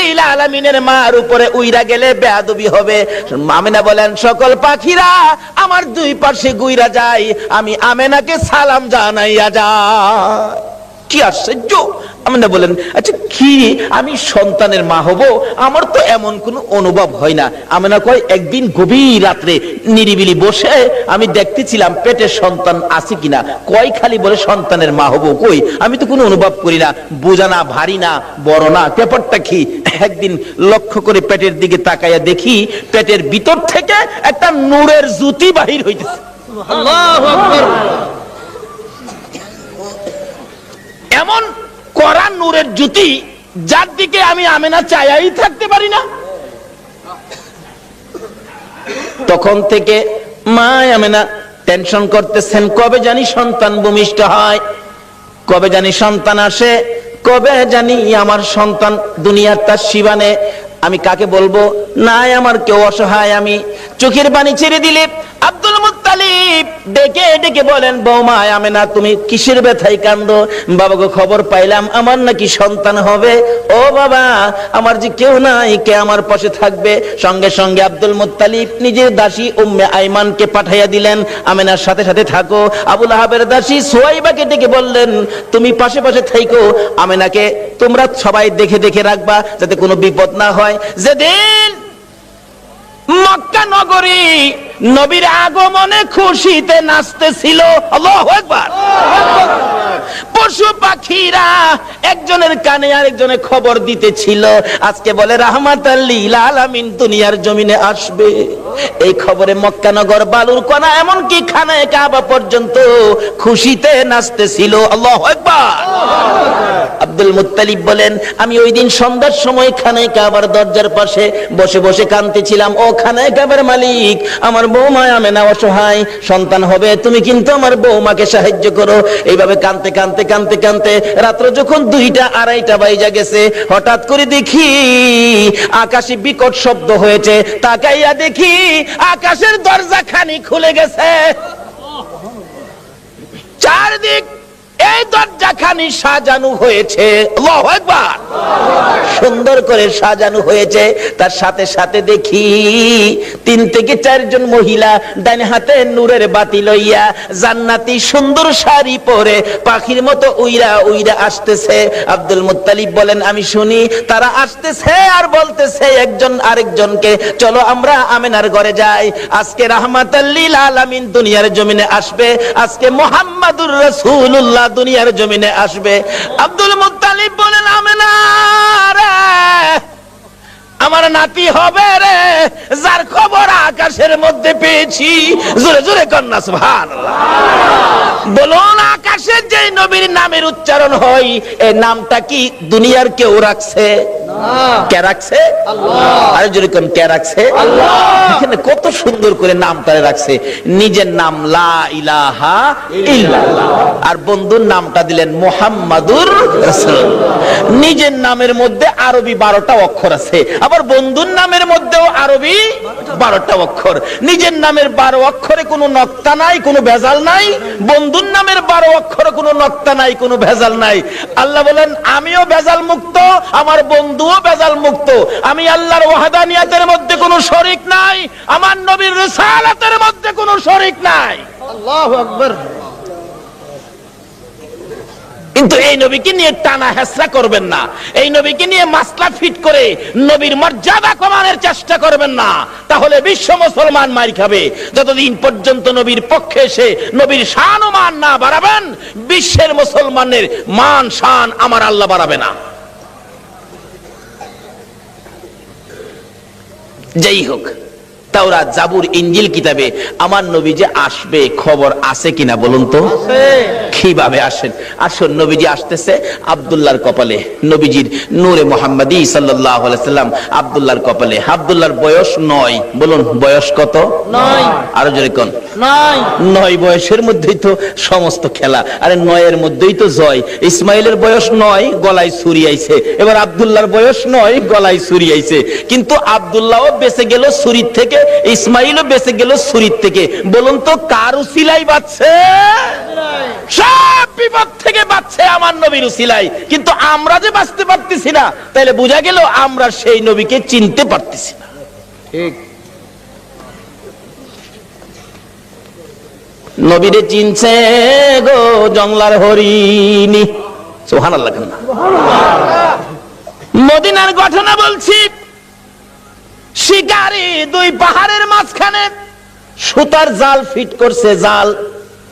লিল আলামিনের মার উপরে উইরা গেলে বেয়াদবি হবে। আমেনা বলেন সকল পাখিরা আমার দুই পাশে গুইরা যায়, আমি আমেনাকে সালাম জানাইয়া যায়। কি আশ্চর্য! আমেনা বলেন আচ্ছা কি আমি সন্তানের মা হব? আমার তো এমন কোনো অনুভব হয় না। আমেনা কয় একদিন গভীর রাত্রে নিরিবিলি বসে আমি দেখতেছিলাম পেটের সন্তান আছে কিনা। কয় খালি বলে সন্তানের মা হব, কই আমি তো কোনো অনুভব করি না, বোঝা না, ভারী না, বড় না, ব্যাপারটা কি? একদিন লক্ষ্য করে পেটের দিকে তাকাইয়া দেখি পেটের ভিতর থেকে একটা নূরের জ্যোতি বাহির হইতেছে। আল্লাহু আকবার! এমন কড়া নূরের জ্যোতি যার দিকে আমি আমেনা চাইয়াই থাকতে পারি না। তখন থেকে মা আমেনা টেনশন করতেছেন, কবে জানি সন্তান ভূমিষ্ঠ হয়, কবে জানি সন্তান আসে, কবে জানি আমার সন্তান দুনিয়ার তার শিবানে। আমি কাকে বলবো? নাই আমার কেউ অসহায়। আমি চোখের পানি ছেড়ে দিলে আব্দুল মুত্তালিব ডেকে ডেকে বলেন, বৌমা আমেনা তুমি কিসের ব্যথায় কান্দো? বাবাকে খবর পাইলাম আমার নাকি সন্তান হবে। ও বাবা, আমার যে কেউ নাই, কে আমার পাশে থাকবে? সঙ্গে সঙ্গে আব্দুল মুত্তালিব নিজের দাসী উম্মে আইমানকে পাঠাইয়া দিলেন, আমেনার সাথে সাথে থাকো। আবু লাহাবের দাসী সুয়াইবাকে ডেকে বললেন, তুমি পাশে পাশে থাকো, আমেনাকে তোমরা সবাই দেখে দেখে রাখবা যাতে কোনো বিপদ না হয়। যেদিন মক্কা নগরী নবীর আগমনে খুশিতে নাচতেছিল, আল্লাহু আকবার, পশু পাখিরা একজনের কানে আরেকজনের খবর দিতেছিল, আজকে বলে রাহমাতাল লিল আলামিন দুনিয়ার জমিনে আসবে। এই খবরে মক্কা নগর, বালুর কণা, এমনকি খানায়ে কাবা পর্যন্ত খুশিতে নাচতেছিল, আল্লাহু আকবার। আব্দুল মুত্তালিব বলেন, আমি ওই দিন সন্ধ্যার সময় খানায়ে কাবার দরজার পাশে বসে বসে কাঁদতেছিলাম, ও খানায়ে কাবার মালিক, আমার বৌমা আমেনা অসহায়, সন্তান হবে, তুমি কিন্তু আমার বৌমাকে সাহায্য করো। এইভাবে কাঁদতে কাঁদতে কাঁদতে কাঁদতে রাত্র যখন 2টা 2:30 বাজে গেছে, হঠাৎ করে দেখি আকাশে বিকট শব্দ হয়েছে। তাকাইয়া দেখি আকাশের দরজা খানি খুলে গেছে, চারদিক এই দরজাখানি সাজানো হয়েছে, আল্লাহু আকবার, সুন্দর করে সাজানো হয়েছে। তার সাথে সাথে দেখি 3 থেকে 4 জন মহিলা ডান হাতে নূরের বাতি লইয়া জান্নাতি সুন্দর শাড়ি পরে পাখির মতো উইরা উইরা আসতেছে। আব্দুল মুত্তালিব বলেন, আমি শুনি তারা আসতেছে আর বলতেছে একজন আরেকজনকে, চলো আমরা আমেনার ঘরে যাই, আজকে রাহমাতাল লিল আলামিন দুনিয়ার জমিনে আসবে, আজকে মুহাম্মাদুর রাসূলুল্লাহ দুনিয়ার জমিনে আসবে। আব্দুল মুত্তালিব বলেন, আমেনা রে, আমার নাতি হবে রে, যার খবর আকাশের মধ্যে পেয়েছি। জোরে জোরে কন্যা সুবহানাল্লাহ। বলুন, আকাশের যে নবীর নামের উচ্চারণ হয়, এই নামটা কি দুনিয়ার কেউ রাখছে? কে রাখছে? আল্লাহ। আরে জোরে কোন কে রাখছে? আল্লাহ। এখানে কত সুন্দর করে নামটা রাখছে। নিজের নাম লা ইলাহা ইল্লাল্লাহ, আর বন্ধুর নামটা দিলেন মুহাম্মাদুর রাসূলুল্লাহ। নিজের নামের মধ্যে আরবি 12টা অক্ষর আছে, আবার বন্ধুর নামের মধ্যেও আরবি 12টা অক্ষর। নিজের নামের 12 অক্ষরে কোনো নক্তা নাই, কোনো ভেজাল নাই, বন্ধুর নামের 12 অক্ষরে কোনো নক্তা নাই, কোনো ভেজাল নাই। আল্লাহ বলেন, আমিও ভেজাল মুক্ত, আমার বন্ধুও ভেজাল মুক্ত। আমি আল্লাহর ওয়াহদানিয়াতের মধ্যে কোনো শরীক নাই, আমার নবীর রিসালাতের মধ্যে কোনো শরীক নাই, আল্লাহু আকবার। কিন্তু এই নবীকে নিয়ে টানা হেসরা করবেন না, এই নবীকে নিয়ে মাসলা ফিট করে নবীর মর্যাদা কমানোর চেষ্টা করবেন না, তাহলে বিশ্ব মুসলমান মার খাবে। যতদিন পর্যন্ত নবীর পক্ষে এসে নবীর শান ও মান না বাড়াবেন, বিশ্বের মুসলমানের মান শান আমার আল্লাহ বাড়াবে না। যাই হোক, তাওরাত, জাবুর, ইনজিল কিতাবে আমার নবী যে আসবে খবর আছে কিনা বলুন তো? কিভাবে আসেন? আসুন, নবীজি আসতেছে আব্দুল্লাহর কপালে, নবীজির নূরে মুহাম্মাদি সাল্লাল্লাহু আলাইহি সাল্লাম আব্দুল্লাহর কপালে। আব্দুল্লাহর বয়স 9। বলুন বয়স কত? 9। আরো জোরে কোন? 9। 9 বয়সের মধ্যেই তো সমস্ত খেলা। আরে 9 এর মধ্যেই তো জয়। ইসমাইলের বয়স 9, গলায় ছুরি আইছে। এবার আব্দুল্লাহর বয়স 9, গলায় ছুরি আইছে। কিন্তু আব্দুল্লাহও বেঁচে গেল ছুরির থেকে, ইসমাইলও বেঁচে গেল ছুরির থেকে। বলুন তো কার উসিলাই বাঁচছে? সব বিপদ থেকে বাঁচছে আমার নবীর উসিলাই। কিন্তু আমরা যে বাঁচতে পারতেছি না, তাইলে বোঝা গেল আমরা সেই নবীকে চিনতে পারতেছি না। ঠিক, নবীরে চিনছে গো জংলার হরিণী। সুবহানাল্লাহ। মদিনার ঘটনা বলছি। শিকারী দুই পাহাড়ের মাঝখানে সুতার জাল ফিট করছে। জাল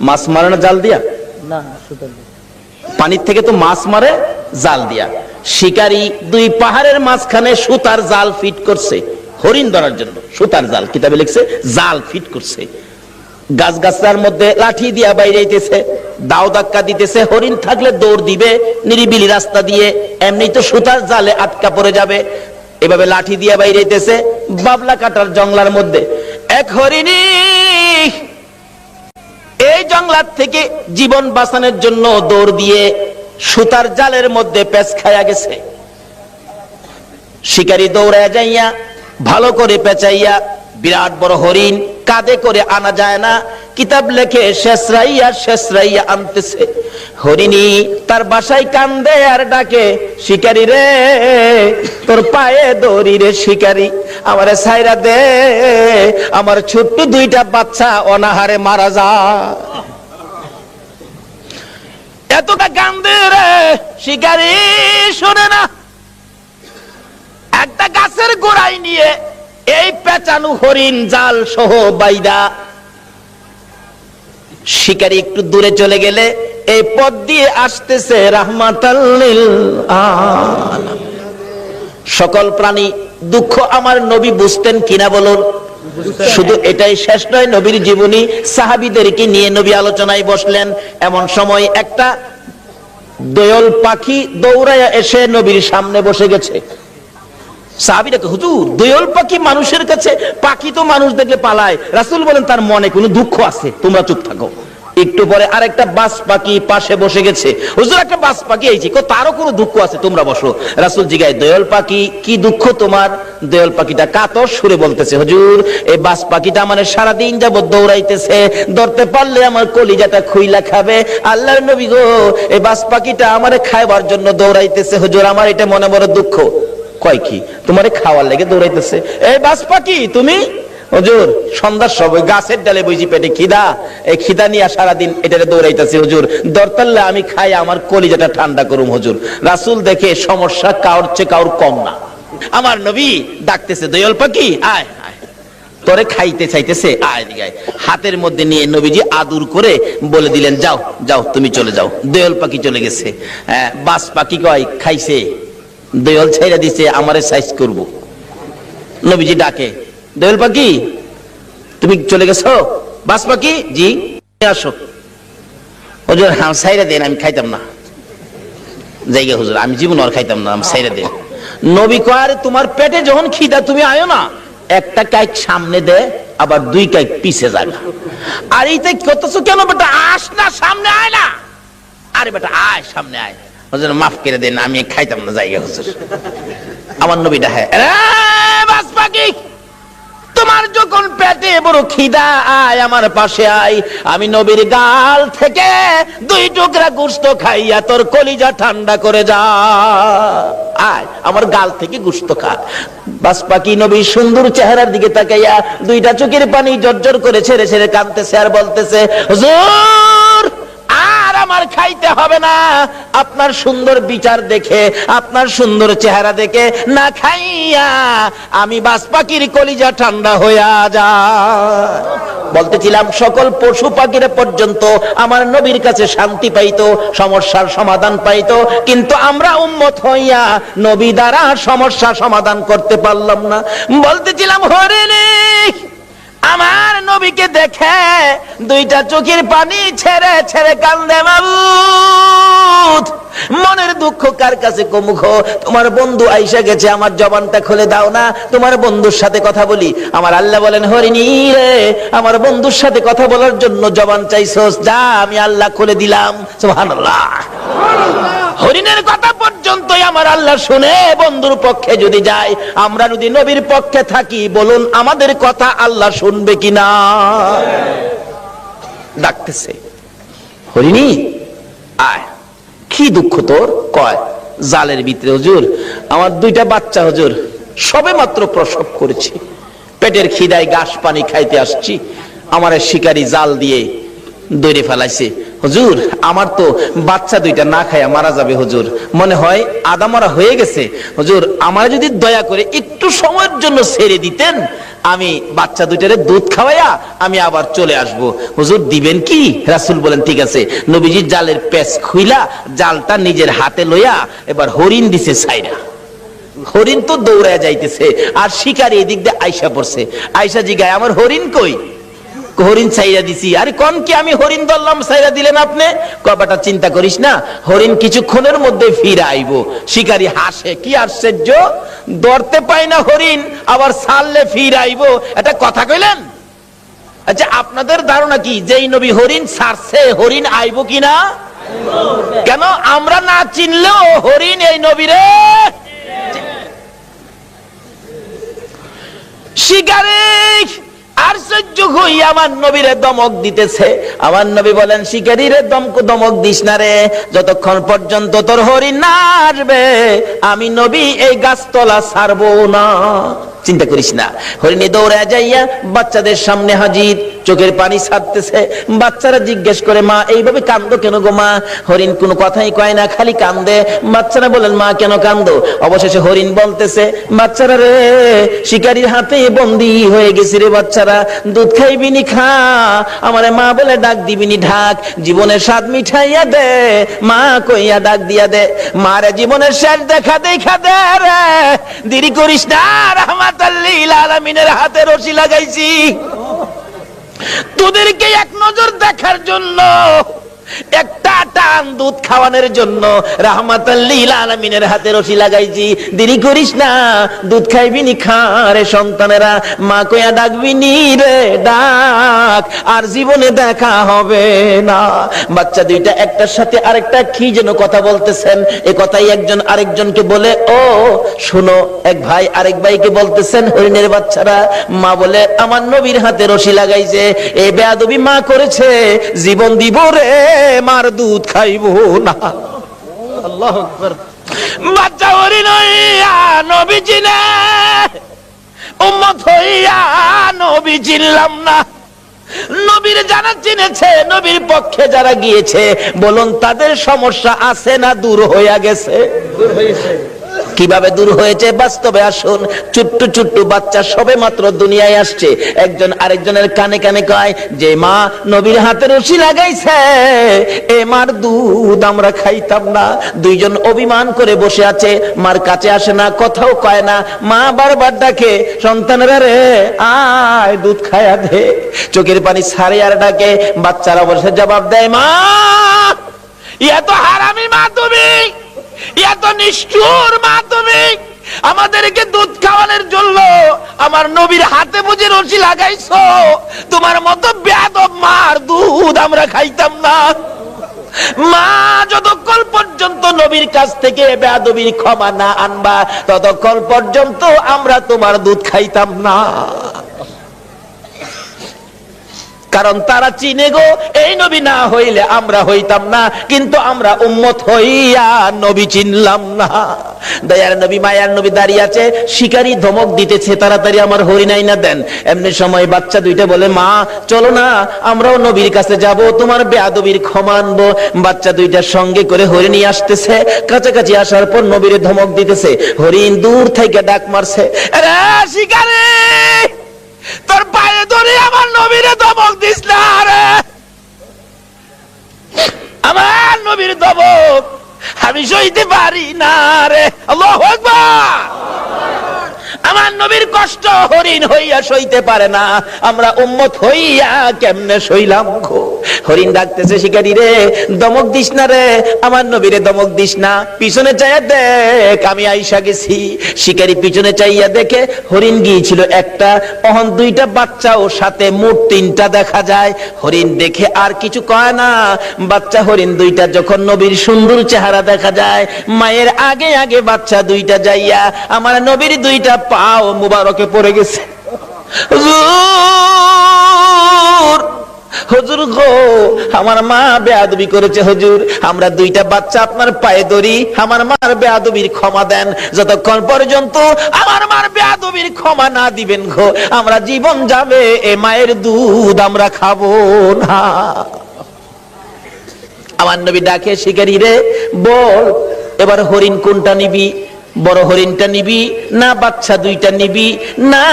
মাছ মারে না জাল দিয়া? না, পানির থেকে তো মাছ মারে জাল দিয়া। শিকারী দুই পাহাড়ের মাঝখানে সুতার জাল ফিট করছে হরিণ ধরার জন্য। সুতার জাল, কিতাবে লিখছে জাল ফিট করছে। গাছ গাছার মধ্যে লাঠি দিয়া বাইরেইতেছে, দাও ধাক্কা দিতেছে। হরিণ থাকলে দৌড় দিবে নিরিবিলি রাস্তা দিয়ে, এমনি তো সুতার জালে আটকা পড়ে যাবে। এভাবে লাঠি দিয়া বাইরেইতেছে বাবলা কাটার জঙ্গলার মধ্যে। এক হরিণী এই জঙ্গলার থেকে জীবন বাঁচানোর জন্য দৌড় দিয়ে সুতার জালের মধ্যে পেঁচ খায়া গেছে। শিকারী দৌড়ায় যাইয়া ভালো করে পেঁচাইয়া বিরাট বড় হরিণ কাঁধে করে আনা যায় না। কিতাব লেখে শেষরাইয়া আনতেছে। হরিণী তার বাসায় কান্দে আর ডাকে, শিকারী রে তোর পায়ে দড়ি রে শিকারী, আমারে ছাইরা দে, আমার ছোট্ট দুইটা বাচ্চা অনাহারে মারা যায়। এতটা কান্দে রে শিকারী, শোনে না। একটা গাছের গোড়ায় নিয়ে এই পেঁচানো হরিণ জাল সহ বাইদা শিকারী একটু দূরে চলে গেলে এই পথ দিয়ে আসতেছে রাহমাতাল লিল আলামিন। সকল প্রাণী দুঃখ আমার নবী বুঝতেন কিনা বলুন? শুধু এটাই শেষ নয়, নবীর জীবনী সাহাবীদেরকে নিয়ে নবী আলোচনায় বসলেন। এমন সময় একটা দোয়েল পাখি দৌড়ায়া এসে নবীর সামনে বসে গেছে। সাহাবীরা কয়, হুজুর দোয়েল পাখি মানুষের কাছে, পাখি তো মানুষ দেখলে পালায়। রাসূল বলেন তার মনে কোনো দুঃখ আছে, তোমরা চুপ থাকো। একটু পরে আরেকটা বাস পাখি পাশে বসে গেছে। হুজুর একটা বাস পাখি আইছে, তারও কোনো দুঃখ আছে, তোমরা বসো। রাসূল জিগায়, দোয়েল পাখি কি দুঃখ তোমার? দোয়েল পাখিটা কাতর সুরে বলতেছে, হুজুর এই বাস পাখিটা মানে সারাদিন যাবত দৌড়াইতেছে, ধরতে পারলে আমার কলিজাটা খুইলা খাবে। আল্লাহর নবী গো, এই বাস পাখিটা আমারে খাইবার জন্য দৌড়াইতেছে, হুজুর আমার এটা মনে বড় দুঃখ। কয় কি? তোমারে খাওয়ার লেগে দৌড়াইতেছে? এই বাস পাখি তুমি? হুজুর সন্ধ্যার সময় গাছের ডালে বইছি, পেটে খিদা, এই খিদা নিয়ে সারাদিন এটারে দৌড়াইতেছি, হুজুর দরতাল্লে আমি খাই আমার কলিজাটা ঠান্ডা করুম হুজুর। রাসূল দেখে সমস্যা কাউর চেয়ে কাউর কম না। আমার নবী ডাকতেছে, দোয়েল পাখি আয় আয়, তোরে খাইতে চাইতেছে, আয় দিকে আয়। হাতের মধ্যে নিয়ে নবীজি আদর করে বলে দিলেন, যাও যাও তুমি চলে যাও। দোয়েল পাখি চলে গেছে। বাস পাখি কয় খাইছে, দোয়েল ছাইরা দিছে, আমারে সাইজ করব। নবীজি ডাকে, দোয়েল পাখি তুমি চলে গেছো? বাস পাখি জি আসো। হুজুর হ্যাঁ ছাইরা দেন, আমি খাইতাম না। জায়গা হুজুর আমি জীবন আর খাইতাম না, আমি ছাইরা দেন। নবী কয়, তোমার পেটে যখন খিদা তুমি আয়ো না, একটা কাইক সামনে দে, আবার দুই কাইক পিছে যাবে। আর এইটা করতেছো কেন বেটা? আস না, সামনে আয় না। আরে বেটা আয়, সামনে আয়। হুজুর মাফ করে দেন, আমি খাইতাম না জায়গা হুজুর। আমার নবীটা হ্যাঁ, বাস পাখি তোমার যখন পেটে বড় খিদা, আয় আমার পাশে আয়, আমি নবীর গাল থেকে দুই টুকরা গোশত খাইয়া তোর কলিজা ঠান্ডা করে যা। আয় আমার গাল থেকে গোশত খা। বাস পাখি নবীর সুন্দর চেহারার দিকে তাকাইয়া দুইটা চোখের পানি জর্জর করে ছেড়ে ছেড়ে কাঁদতেছে আর বলতেছে, হুজুর আর আমার খাইতে হবে না, আপনার সুন্দর বিচার দেখে, আপনার সুন্দর চেহারা দেখে না খাইয়া আমি বাস পাখির কলিজা ঠান্ডা হইয়া যায়। বলতেছিলাম সকল পশু পাখিরা পর্যন্ত আমার নবীর কাছে শান্তি পাইতো, সমস্যার সমাধান পাইতো, কিন্তু আমরা উম্মত হইয়া নবী দ্বারা সমস্যা সমাধান করতে পারলাম না। বলতেছিলাম হরিণী আমার নবীকে দেখে দুইটা চোখের পানি ছেড়ে ছেড়ে কান্দে, মাবুদ মনের দুঃখ কার কাছে কমুখ? তোমার বন্ধু আইসা গেছে, আমার জবানটা খুলে দাও না, তোমার বন্ধুর সাথে কথা বলি। আমার আল্লাহ বলেন, হরিণী রে আমার বন্ধুর সাথে কথা বলার জন্য জবান চাইছস, যা আমি আল্লাহ খুলে দিলাম। সুবহানাল্লাহ। হরিণের কথা পর্যন্তই আমার আল্লাহ শুনে বন্ধুর পক্ষে যদি যায়, আমরা যদি নবীর পক্ষে থাকি, বলুন আমাদের কথা আল্লাহ শুনবে কিনা? ডাকতেছে, হরিণী আয়। কি দুঃখ তোর? কয় জালের ভিতরে হুজুর আমার দুইটা বাচ্চা হুজুর সবে মাত্র প্রসব করেছি, পেটের খিদায় ঘাস পানি খাইতে আসছি, আমার শিকারী জাল দিয়ে দৌড়ে ফেলাইছে হুজুর, আমার তো বাচ্চা দুইটা না খায়া মারা যাবে হুজুর, মনে হয় আদা মরা হয়ে গেছে হুজুর, আমার যদি দয়া করে একটু সময়ের জন্য ছেড়ে দিতেন, আমি বাচ্চা দুইটারে দুধ খাওয়াইয়া আমি আবার চলে আসব, হুজুর দিবেন কি? রাসূল বলেন ঠিক আছে। নবীজি জালের পেঁচ খুইলা জালটা নিজের হাতে লইয়া এবার হরিণ দিছে ছাইরা। হরিণ তো দৌড়ায় যাইতেছে, আর শিকারী এদিক দিয়ে আইসা পড়ছে। আইসা জিগায় আমার হরিণ কই? হরিণ ছাইরা দিছি। আরে কোন কি আমি হরিণ ধরলাম, ছাইরা দিলেন আপনি? কবাটা চিন্তা করিস না, হরিণ কিছুক্ষণের মধ্যে ফিরে আইব। শিকারী হাসে, কি আশ্চর্য, ধরতে পাই না হরিণ, আবার ছাড়লে ফিরে আইব, এটা কথা কইলেন? আচ্ছা আপনাদের ধারণা কি যেই নবী হরিণ ছাড়ছে হরিণ আইব কিনা? কেন আমরা না চিনলেও হরিণ এই নবীরে শিকারী আশ্চর্য হই আমার নবীরে দমক দিতেছে। আমার নবী বলেন শিকারীরে দমক দিস না রে, যতক্ষণ পর্যন্ত তোর হরিণ না আসবে আমি নবী এই গাছতলা ছাড়বো না। চিন্তা করিস না। হরিণী দৌড়ে যাইয়া বাচ্চাদের সামনে হাজির, চোখের পানি ছাড়তেছে। বাচ্চারা জিজ্ঞেস করে মা এইভাবে কান্দো কেন গো মা? হরিণ কোনো কথাই কয় না, খালি কান্দে। বাচ্চারা বলেন মা কেন কান্দো? অবশেষে হরিণ বলতেছে বাচ্চারা রে, শিকারীর হাতে বন্দী হয়ে গেছি রে বাচ্চারা, দুধ খাইবিনি খা, আমারে মা বলে ডাক দিবিনি ঢাক, জীবনের স্বাদ মিঠাইয়া দে, মা কইয়া ডাক দিয়া দে, মারে জীবনের শেষ দেখা দেখা দে রে, দেরি করিস না, রাহমাতাল লিল আলামিনের হাতে রশি লাগাইছি তোদেরকে এক নজর দেখার জন্য, একটা টান দুধ খাওয়ানোর জন্য রাহমাতাল লিল আলামিনের হাতে রশি লাগাইছি, দেরি করিস না, দুধ খাইবিনি খা রে সন্তানেরা, মা কইয়া ডাকবিনি রে ডাক, আর জীবনে দেখা হবে না। বাচ্চা দুইটা একটার সাথে আরেকটা কি যেন কথা বলতেছেন, এ কথাই একজন আরেকজনকে বলে ও শোনো, এক ভাই আরেক ভাইকে বলতেছেন হরিণের বাচ্চারা, মা বলে আমার নবীর হাতে রশি লাগাইছে, এই বেয়াদবি মা করেছে, জীবন দিব রে মার দুধ খাইবো না। আল্লাহু আকবার। বাচ্চা হরিণ হইয়া নবী চিনে, উম্মত হইয়া নবী চিনলাম না। নবীর যারা চিনেছে, নবীর পক্ষে যারা গিয়েছে, বলুন তাদের সমস্যা আছে না দূর হইয়া গেছে? দূর হয়েছে। কিভাবে দূর হয়েছে বাস্তবে আসুন। ছোট্ট ছোট্ট বাচ্চা সবে মাত্র দুনিয়ায় আসছে, একজন আরেকজনের কানে কানে কয় যে মা নবীর হাতে রশি লাগাইছে, এ মার দুধ আমরা খাইতাম না। দুইজন অভিমান করে বসে আছে, মার কাছে আসে না, কথাও কয় না। মা বারবার ডাকে সন্তানেরা রে আয় দুধ খায়া দে, চোখের পানি ছাড়ে আর ডাকে। বাচ্চারা বসে জবাব দেয় মা এত হারামি মা তুমি, এত নিষ্ঠুর মা তুমি, আমাদেরকে দুধ খাওয়ানোর জন্য আমার নবীর হাতে বুঝে রশি লাগাইছো, তোমার মতো বেয়াদব মার দুধ আমরা খাইতাম না। মা যতক্ষণ পর্যন্ত নবীর কাছ থেকে বেয়াদবির ক্ষমা না আনবা, ততক্ষণ পর্যন্ত আমরা তোমার দুধ খাইতাম না। কারণ তারা চিনে গো এই নবী না হইলে আমরা হইতাম না, কিন্তু আমরা উম্মত হইয়া নবী চিনলাম না। দয়ার নবী মায়ার নবী দাঁড়িয়ে আছে, শিকারী ধমক দিতেছে তাড়াতাড়ি আমার হরিণ আইনা দেন। এমনি সময় বাচ্চা দুইটা বলে মা চলো না আমরাও নবীর কাছে যাব, তোমার বেয়াদবির ক্ষমা আনবো। বাচ্চা দুইটার সঙ্গে করে হরিণী আসতেছে, কাছাকাছি আসার পর নবীর ধমক দিতেছে। হরিণ দূর থেকে ডাক মারছে, আরে শিকারী তোর পায়ে ধরে আমার নবীরে ধমক দিস না রে, আমার নবীর ধমক আমি সইতে পারি না রে। আল্লাহু আকবার। আমার নবীর কষ্ট হরিণ হইয়া সইতে পারে না, আমরা উম্মত হইয়া কেমনে সইলাম গো। হরিণ ডাকতেছে, শিকারী রে দমক দিস না রে, আমার নবীরে দমক দিস না, পিছনে চাইয়া দেখ আমি আইসা গেছি। শিকারী পিছনে চাইয়া দেখে হরিণ গিয়েছিল একটা, অহন দুইটা বাচ্চা ও সাথে মোট তিনটা দেখা যায়। হরিণ দেখে আর কিছু কয় না, বাচ্চা হরিণ দুইটা যখন নবীর সুন্দর চেহারা দেখা যায়, মায়ের আগে আগে বাচ্চা দুইটা যাইয়া আমার নবীর দুইটা পাও মুবারকে পড়ে গেছে। হুজুর হুজুর গো, আমার মা বেয়াদবি করেছে হুজুর, আমরা দুইটা বাচ্চা আপনার পায়ে ধরি, আমার মার বেয়াদবির ক্ষমা দেন। যতক্ষণ পর্যন্ত আমার মার বেয়াদবির ক্ষমা না দিবেন গো, আমরা জীবন যাবে এ মায়ের দুধ আমরা খাবো না। আমার নবী ডাকে, শিকারী রে বল এবার হরিণ কোনটা নিবি, বড় হরিণটা নিবি না বাচ্চা দুইটা নিবি? না,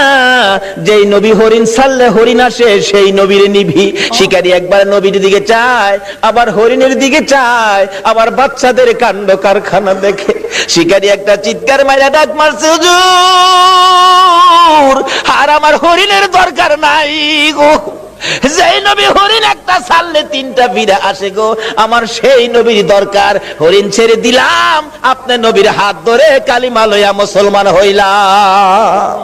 যেই নবী হরিণ ছাড়লে হরিণ আসে সেই নবীরে নিবি। শিকারী একবার নবীর দিকে চায়, আবার হরিণের দিকে চায়, আবার বাচ্চাদের কাণ্ড কারখানা দেখে শিকারী একটা চিৎকার মাইরা ডাক মারছে, হুজুর আর আমার হরিণের দরকার নাই গো। যেই নবী হরিণ একটা ছাড়লে তিনটা ফিরে আসে গো, আমার সেই নবীর দরকার। হরিণ ছেড়ে দিলাম, আপনি নবীর হাত ধরে কালিমা লইয়া মুসলমান হইলাম।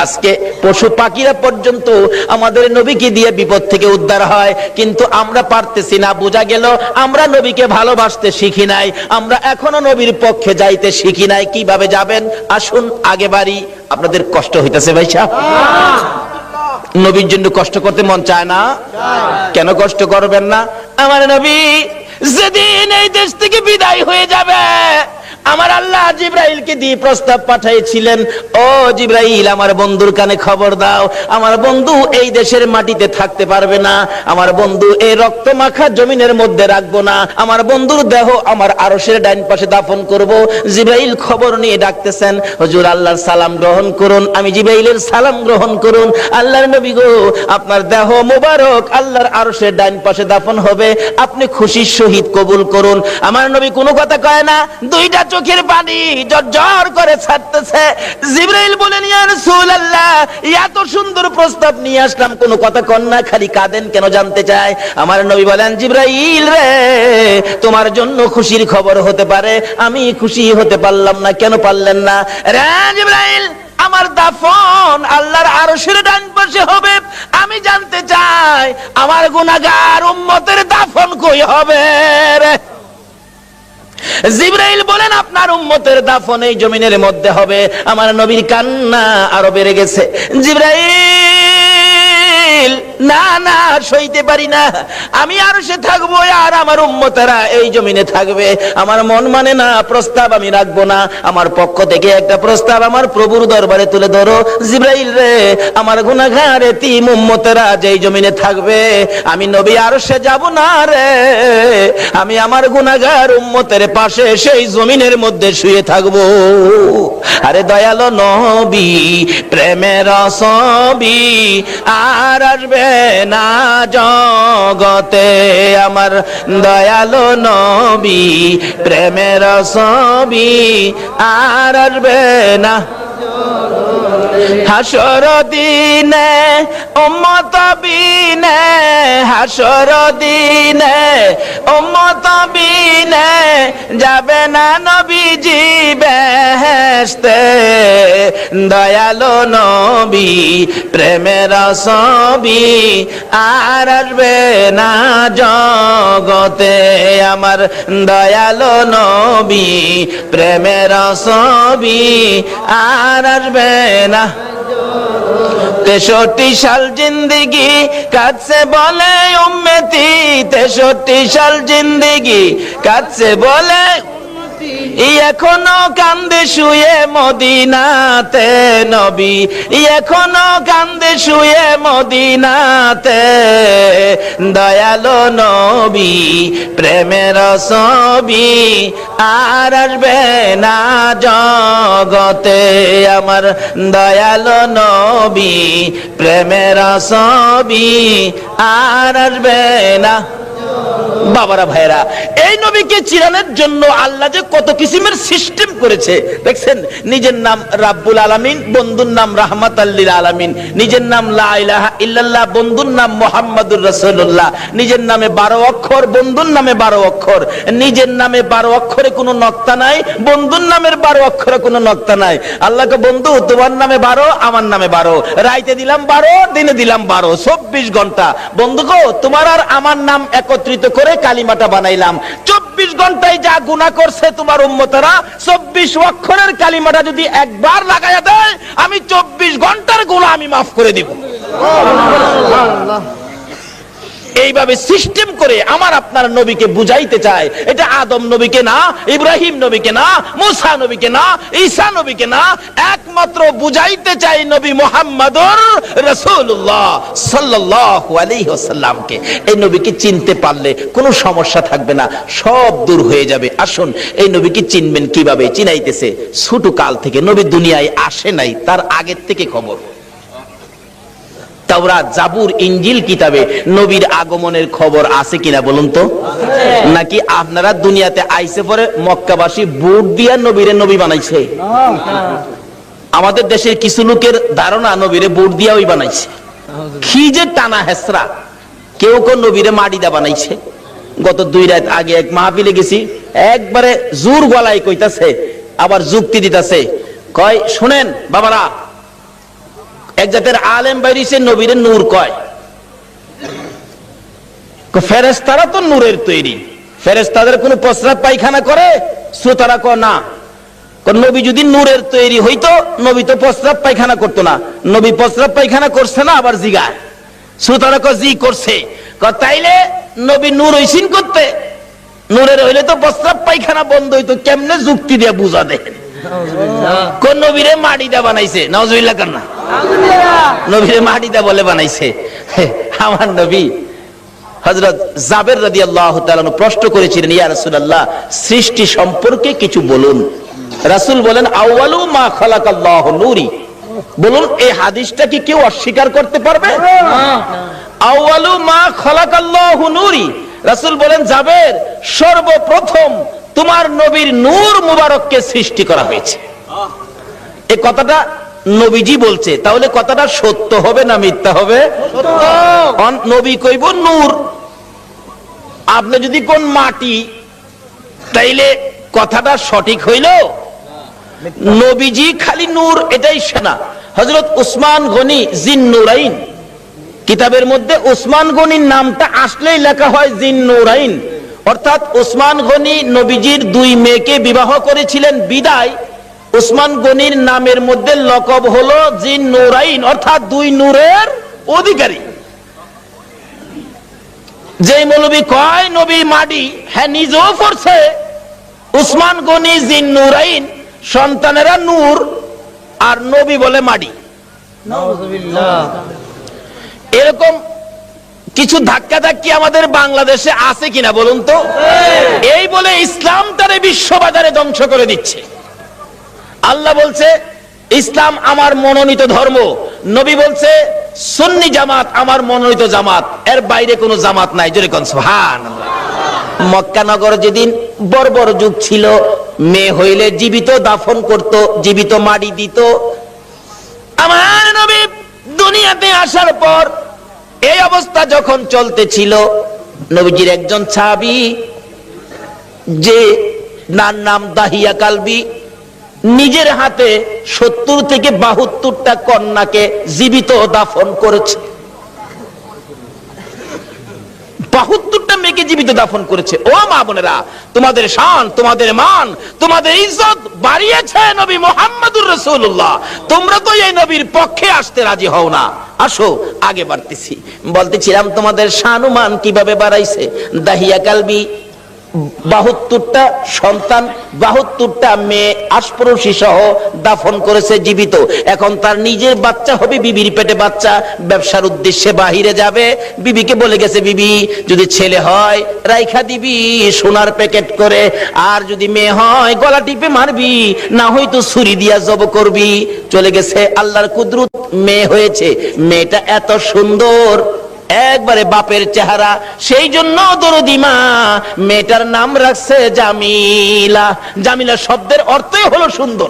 আজকে পশু পাখিরা পর্যন্ত আমাদের নবীকে দিয়ে বিপদ থেকে উদ্ধার হয়, কিন্তু আমরা পারতেছি না। বোঝা গেল আমরা নবীকে ভালোবাসতে শিখি নাই, আমরা এখনো নবীর পক্ষে যাইতে শিখি নাই। কিভাবে যাবেন আসুন আগে বাড়ি। আপনাদের কষ্ট হইতেছে ভাই সাহেব? নবীর জন্য কষ্ট করতে মন চায় না? কেন কষ্ট করবেন না? আমার নবী যেদিন এই দেশ থেকে বিদায় হয়ে যাবে, আমার আল্লাহ জিব্রাইলকে দিয়ে প্রস্তাব পাঠাইছিলেন, ও জিব্রাইল আমার বন্ধুর কানে খবর দাও, আমার বন্ধু এই দেশের মাটিতে থাকতে পারবে না, আমার বন্ধু এই রক্ত মাখা জমিনের মধ্যে রাখবো না, আমার বন্ধুর দেহ আমার আরশের ডাইন পাশে দাফন করব। জিব্রাইল খবর নিয়ে ডাকতেছেন, হুজুর আল্লাহর সালাম গ্রহণ করুন। আমি জিব্রাইলের সালাম গ্রহণ করুন। আল্লাহর নবী গো, আপনার দেহ মোবারক আল্লাহর আরশের ডাইন পাশে দাফন হবে, আপনি খুশির সহিত কবুল করুন। আমার নবী কোনো কথা কয় না, দুইটা চোখের পানি জর্জর করে ছাড়তেছে। জিবরাইল বলেন, ইয়া রাসূলুল্লাহ এত সুন্দর প্রস্তাব নিয়ে আসলাম, কোনো কথা কন না, খালি কাঁদেন কেন জানতে চায়। আমার নবী বলেন, জিবরাইল রে তোমার জন্য খুশির খবর হতে পারে, আমি খুশি হতে পারলাম না। কেন পারলেন না? রে জিবরাইল আমার দাফন আল্লাহর আরশের ডান পাশে হবে, আমি জানতে চাই আমার গুনাহগার উম্মতের দাফন কই হবে রে? জিবরাইল বলেন, আপনার উম্মতের দাফন এই জমিনের মধ্যে হবে। আমার নবীর কান্না আরো বেড়ে গেছে। জিবরাইল না না সইতে পারি না, আমি আরশে থাকবো আর আমার উম্মতেরা এই জমিনে থাকবে। আমার মন মানে না, প্রস্তাব আমি রাখবো না। আমার পক্ষ থেকে একটা প্রস্তাব আমার প্রভুর দরবারে তুলে ধরো। জিবরাইল রে আমার গুনাহগার এতিম উম্মতেরা যেই জমিনে থাকবে, আমি নবী আরশে যাব না রে, আমি আমার গুনাহগার উম্মতের পাশে সেই জমিনের মধ্যে শুয়ে থাকবো। আরে দয়ালো নবী প্রেমের ছবি আর আসবে না জগতে, আমার দয়ালো নবী প্রেমের ছবি আর আসবে না। হাসর দিনে উম্মত বিনে, হাসর দিনে উম্মত বিনে যাবে না নবীজি বেহেশতে। দয়ালো নবী প্রেমের ছবি আর আসবে না জগতে, আমার দয়ালো নবী প্রেমের ছবি আর আসবে না। 63 সাল জিন্দেগি কাছে বলে উম্মতি, 63 সাল জিন্দেগি কাছে বলে এখনো কান্দে শুয়ে মদিনাতে নবী, এখনো কান্দে শুয়ে মদিনাতে। দয়ালো নবী প্রেমের ছবি আর আসবে না জগতে, আমার দয়ালো নবী প্রেমের ছবি আর আসবে না। বাবারা ভাইরা, এই নবীকে চিনানোর জন্য আল্লাহ যে কত কিসিমের সিস্টেম করেছে দেখছেন। নিজের নাম রাব্বুল আলামিন, বন্ধুর নাম রাহমাতাল লিল আলামিন। নিজের নাম লা ইলাহা ইল্লাল্লাহ, বন্ধুর নাম মুহাম্মাদুর রাসূলুল্লাহ। নিজের নামে 12 অক্ষর, বন্ধুর নামে 12 অক্ষর। নিজের নামে 12 অক্ষরে কোনো নক্তা নাই, বন্ধুর নামের 12 অক্ষরে কোনো নক্তা নাই। আল্লাহকে বন্ধু তোমার নামে 12, আমার নামে 12, রাইতে দিলাম 12, দিনে দিলাম 12, 24 ঘন্টা। বন্ধু গো, তোমার আর আমার নাম একত্রিত করে কালিমাটা বানাইলাম। 24 ঘন্টায় যা গুনাহ করছে তোমার উম্মতেরা, 24 অক্ষরের কালিমাটা যদি একবার লাগায়া দেয়, আমি 24 ঘন্টার গুনাহ আমি মাফ করে দিব। এইভাবে সিস্টেম করে আমার আপনার নবীকে বুঝাইতে চায়। এটা আদম নবীকে না, ইব্রাহিম নবীকে না, মুসা নবীকে না, ঈসা নবীকে না, একমাত্র বুঝাইতে চাই নবী মুহাম্মদুর রাসূলুল্লাহ সাল্লাল্লাহু আলাইহি ওয়াসাল্লামকে। এই নবীকে চিনতে পারলে কোনো সমস্যা থাকবে না, সব দূর হয়ে যাবে। আসুন, এই নবীকে চিনবেন কিভাবে? চিনাইতেছে ছোট কাল থেকে, নবী দুনিয়ায় আসে নাই, তার আগের থেকে খবর। তাওরাত, জাবুর, ইনজিল কিতাবে নবীর আগমনের খবর আছে কিনা বলুন তো? নাকি আপনারা দুনিয়াতে আইসে পরে মক্কাবাসী বুট দিয়া নবীরে নবী বানাইছে? আমাদের দেশের কিছু লোকের ধারণা নবীরে বুট দিয়া ওই বানাইছে। কি যে টানা হেসরা! কেউ কেউ নবীরে মাটি দা বানাইছে। গত 2 রাত আগে এক মাহফিলে গেছি, একবারে জোর গলায় কইতাছে, আবার যুক্তি দিতাছে। কয়, শুনেন বাবারা, এক জাতের আলেম বাইরিছে নবীরে নূর কয়। ফেরেশতারা তো নূরের তৈরি, ফেরেশতাদের কোনো প্রস্রাব পায়খানা করে? শ্রোতারা কয় না। নবী যদি নূরের তৈরি হইতো, নবী তো প্রস্রাব পায়খানা করতো না। নবী প্রস্রাব পায়খানা করছে না? আবার জিগায়। শ্রোতারা কয় জি করছে। তাইলে নবী নূর হইছেন করতে? নূরের হইলে তো প্রস্রাব পায়খানা বন্ধ হইতো। কেমনে যুক্তি দিয়ে বুঝা দেন? কোন নবীরে মাটি দা বানাইছে? নাউজুবিল্লাহ কান্না। নবীরে মাটি দা বলে বানাইছে। আমার নবী হযরত জাবের রাদিয়াল্লাহু তাআলা প্রশ্ন করেছিলেন, ইয়া রাসূলুল্লাহ, সৃষ্টি সম্পর্কে কিছু বলুন। রাসূল বলেন, আউয়ালু মা খালাকাল্লাহু নূরি। বলুন, এই হাদিসটা কি কেউ অস্বীকার করতে পারবে? আউয়ালু মা খালাকাল্লাহু নূরি। রাসূল বলেন, জাবের, সর্বপ্রথম তোমার নবীর নূর মুবারককে সৃষ্টি করা হয়েছে। এই কথাটা নবীজি বলছে, তাহলে কথাটা সত্য হবে না মিথ্যা হবে? নবী কইব নূর, আপনি যদি কোন মাটি, তাইলে কথাটা সঠিক হইল? নবীজি খালি নূর, এটাই শোনা। হযরত উসমান গনি জিন্নুরাইন কিতাবের মধ্যে উসমান গনির নামটা আসলেই লেখা হয় জিন্নুরাইন, অর্থাৎ উসমান গনি নবীজির 2 মেয়েকে বিবাহ করেছিলেন বিদায় উসমান গনির নামের মধ্যে লকব হলো জিন্নুরাইন, অর্থাৎ 2 নূরের অধিকারী। যেই মৌলবী কয় নবী মাটি, হ্যাঁ নিজেও পড়ছে উসমান গনি জিন্নুরাইন, সন্তানেরা নূর, আর নবী বলে মাটি। এরকম কিছু ধাক্কা ধাক্কি আমাদের বাংলাদেশে আছে কিনা বলুন তো? এই বলে ইসলামটারে বিশ্ববাজারে ধ্বংস করে দিচ্ছে। আল্লাহ বলছে ইসলাম আমার মনোনীত ধর্ম, নবী বলছে সুন্নি জামাত আমার মনোনীত জামাত, এর বাইরে কোনো জামাত নাই। জোরে কোন সুবহানাল্লাহ। মক্কা নগর যেদিন বর্বর যুগ ছিল, মেয়ে হইলে জীবিত দাফন করত, জীবিত মাটি দিত। আমার নবী দুনিয়াতে আসার পর এই অবস্থা যখন চলতেছিল, নবীজির একজন সাহাবী, যে নাম দাহিয়া কালবি, নিজের হাতে 70 থেকে 72টা কন্যাকে জীবিত দাফন করেছে। 72টা মেয়েকে জীবিত দাফন করেছে। ও মা বোনেরা, তোমাদের শান, তোমাদের মান, তোমাদের ইজ্জত বাড়িয়েছে নবী মুহাম্মদুর রাসূলুল্লাহ। তোমরা তো এই নবীর পক্ষে আসতে রাজি হও না। আসো আগে বাড়তেছি। বলতেছিলাম তোমাদের শান ও মান কিভাবে বাড়াইছে। দাহিয়া কালবি 72টা সন্তান, 72টা মেয়ে আশপরশী সহ দাফন করেছে জীবিত। এখন তার নিজের বাচ্চা হবে, বিবির পেটে বাচ্চা, ব্যবসার উদ্দেশ্যে বাহিরে যাবে। বিবিকে বলে গেছে, বিবি যদি ছেলে হয় রাইখা দিবি সোনার প্যাকেট করে, আর যদি মেয়ে হয় গলা টিপে মারবি, না হয়তো ছুরি দিয়া জব করবি। চলে গেছে, আল্লাহর কুদরত মেয়ে হয়েছে। মেয়েটা এত সুন্দর, একবারে বাপের চেহারা, সেই জন্য দরদি মা মেয়েটার নাম রাখছে জামিলা। জামিলা শব্দের অর্থই হলো সুন্দর।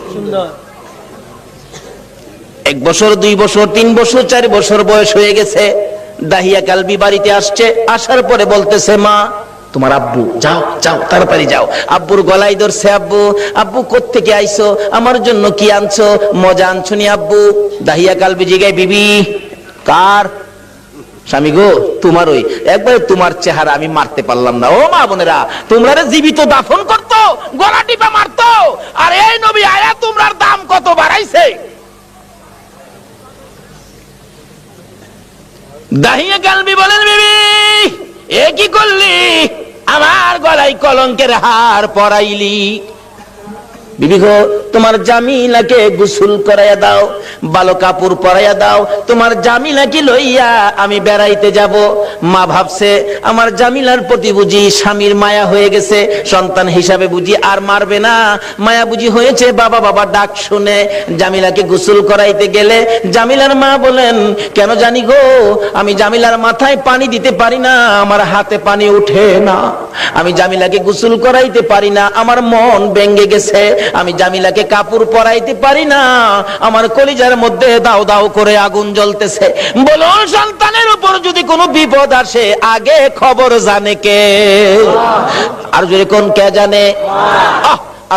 এক বছর, 2 বছর, 3 বছর, 4 বছর বয়স হয়ে গেছে। দাহিয়া কালবি বাড়িতে আসছে, আসার পরে বলতেছে, মা তোমার আব্বু, যাও যাও তাড়াতাড়ি যাও। আব্বুর গলায় ধরছে, আব্বু আব্বু কোত্থেকে আইছো, আমার জন্য কি আনছো, মজা আনছো নি আব্বু? দাহিয়া কালবি জিগায়, বিবি কার? স্বামী গো তোমারই। একবারে তোমার চেহারা আমি মারতে পারলাম না। ও মা বোনেরা, তোমরা জীবিত দাফন করতো, গলা টিপা মারতো, আর এই নবী আয়া তোমরার দাম কত বাড়াইছে। দাহিয়া কালবি বলেন, বিবি এ কি করলি, আমার গলায় কলঙ্কের হার পরাইলি। বিবি গো তোমার জামিলাকে গোসল করাইয়া দাও, ভালো কাপড় পরাইয়া দাও, তোমার জামিলাকে লইয়া আমি বেড়াইতে যাব। মা ভাবছে আমার জামিলার প্রতি বুঝি স্বামীর মায়া হয়ে গেছে, সন্তান হিসাবে বুঝি আর মারবে না, মায়া বুঝি হয়েছে, বাবা বাবা ডাক শুনে জামিলাকে গোসল করাইতে গেলে জামিলার মা বলেন, কেন জানি গো আমি জামিলার মাথায় পানি দিতে পারি না, আমার হাতে পানি উঠে না, আমি জামিলাকে গোসল করাইতে পারি না, আমার মন ভেঙে গেছে, আমি জামিলাকে কাপড় পরাইতে পারি না, আমার কলিজার মধ্যে দাও দাও করে আগুন জ্বলতেছে। বলুন, সন্তানের উপর যদি কোনো বিপদ আসে আগে খবর জানে কে? আর যদি কোন কে জানে?